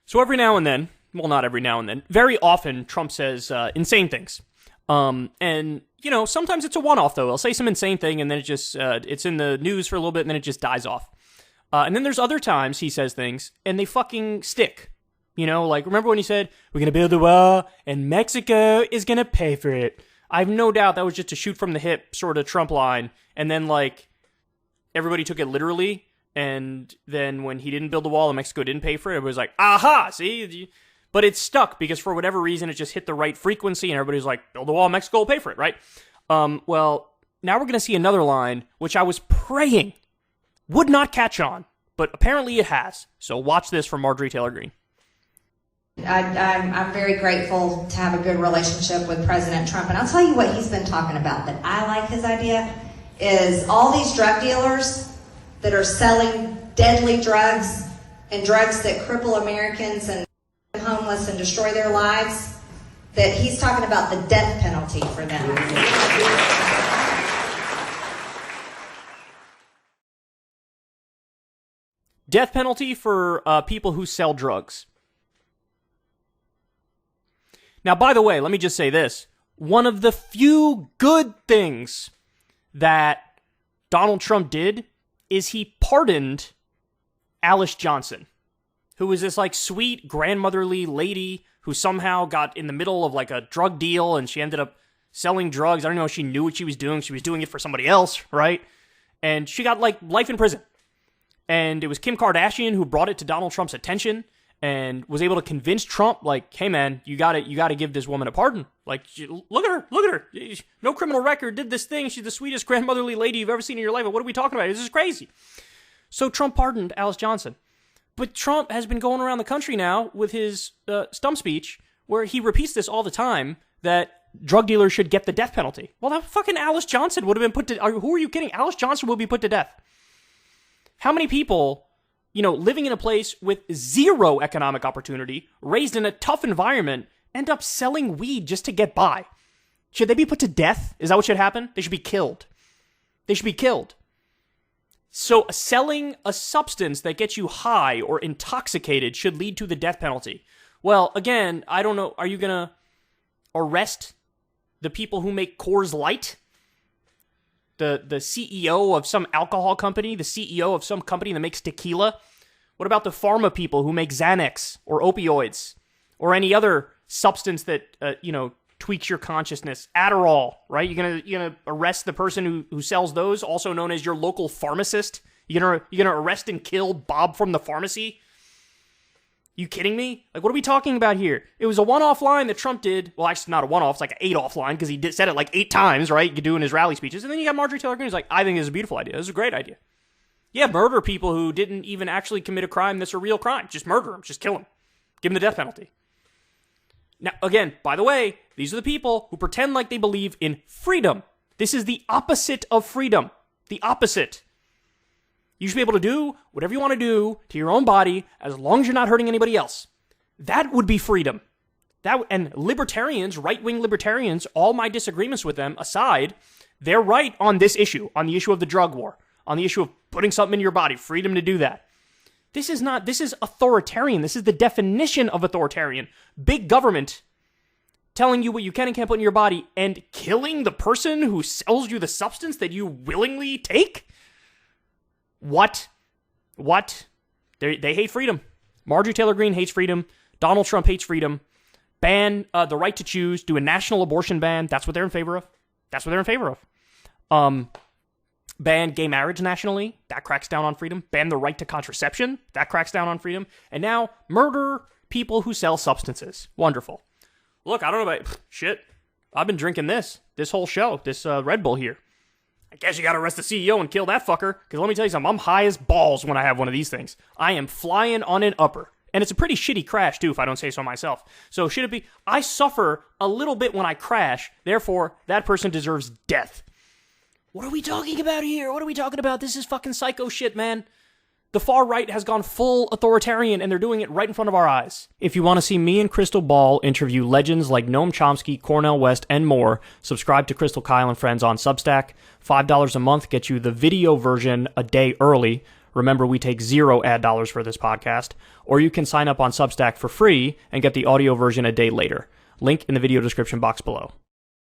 So every now and then, well, not every now and then, very often Trump says insane things. And, you know, sometimes it's a one-off, though. He'll say some insane thing, and then it just, it's in the news for a little bit, and then it just dies off. And then there's other times he says things, and they fucking stick. You know, like, remember when he said, we're gonna build a wall, and Mexico is gonna pay for it? I have no doubt that was just a shoot from the hip sort of Trump line, and then, like, everybody took it literally, and then when he didn't build the wall and Mexico didn't pay for it, it was like, aha, see? But it stuck, because for whatever reason, it just hit the right frequency, and everybody's like, build the wall, Mexico will pay for it, right? Well, now we're gonna see another line, which I was praying would not catch on, but apparently it has. So watch this from Marjorie Taylor Greene. I'm very grateful to have a good relationship with President Trump, and I'll tell you what he's been talking about that I like his idea is all these drug dealers that are selling deadly drugs and drugs that cripple Americans and homeless and destroy their lives, that he's talking about the death penalty for them. Death penalty for people who sell drugs. Now, by the way, let me just say this. One of the few good things that Donald Trump did is he pardoned Alice Johnson, who was this, like, sweet grandmotherly lady who somehow got in the middle of, like, a drug deal, and she ended up selling drugs. I don't know if she knew what she was doing. She was doing it for somebody else, right? And she got, like, life in prison. And it was Kim Kardashian who brought it to Donald Trump's attention and was able to convince Trump, like, hey, man, you got to give this woman a pardon. Like, look at her. No criminal record, did this thing. She's the sweetest grandmotherly lady you've ever seen in your life. What are we talking about? This is crazy. So Trump pardoned Alice Johnson. But Trump has been going around the country now with his stump speech where he repeats this all the time, that drug dealers should get the death penalty. Well, that fucking Alice Johnson would have been put to... Who are you kidding? Alice Johnson will be put to death. How many people, you know, living in a place with zero economic opportunity, raised in a tough environment, end up selling weed just to get by? Should they be put to death? Is that what should happen? They should be killed. They should be killed. So selling a substance that gets you high or intoxicated should lead to the death penalty. Well, again, I don't know. Are you going to arrest the people who make Coors Light? The CEO of some alcohol company? The CEO of some company that makes tequila? What about the pharma people who make Xanax or opioids or any other substance that, tweaks your consciousness? Adderall, right? You're gonna arrest the person who sells those, also known as your local pharmacist? You're gonna arrest and kill Bob from the pharmacy? You kidding me? Like, what are we talking about here? It was a one-off line that Trump did. Well, actually, not a one-off. It's like an 8-off line because he said it like 8 times, right? You do in his rally speeches. And then you got Marjorie Taylor Greene who's like, I think it's a beautiful idea. This is a great idea. Yeah, murder people who didn't even actually commit a crime that's a real crime. Just murder them. Just kill them. Give them the death penalty. Now, again, by the way, these are the people who pretend like they believe in freedom. This is the opposite of freedom. The opposite. You should be able to do whatever you want to do to your own body as long as you're not hurting anybody else. That would be freedom. And libertarians, right-wing libertarians, all my disagreements with them aside, they're right on this issue, on the issue of the drug war, on the issue of putting something in your body, freedom to do that. This is authoritarian. This is the definition of authoritarian. Big government telling you what you can and can't put in your body and killing the person who sells you the substance that you willingly take? What? They hate freedom. Marjorie Taylor Greene hates freedom. Donald Trump hates freedom. Ban the right to choose. Do a national abortion ban. That's what they're in favor of. Ban gay marriage nationally. That cracks down on freedom. Ban the right to contraception. That cracks down on freedom. And now, murder people who sell substances. Wonderful. Look, I don't know about... Shit. I've been drinking this whole show. This Red Bull here. I guess you gotta arrest the CEO and kill that fucker. Because let me tell you something. I'm high as balls when I have one of these things. I am flying on an upper. And it's a pretty shitty crash, too, if I don't say so myself. So should it be... I suffer a little bit when I crash. Therefore, that person deserves death. What are we talking about here? What are we talking about? This is fucking psycho shit, man. The far right has gone full authoritarian, and they're doing it right in front of our eyes. If you want to see me and Crystal Ball interview legends like Noam Chomsky, Cornel West, and more, subscribe to Crystal Kyle and Friends on Substack. $5 a month gets you the video version a day early. Remember, we take 0 ad dollars for this podcast. Or you can sign up on Substack for free and get the audio version a day later. Link in the video description box below.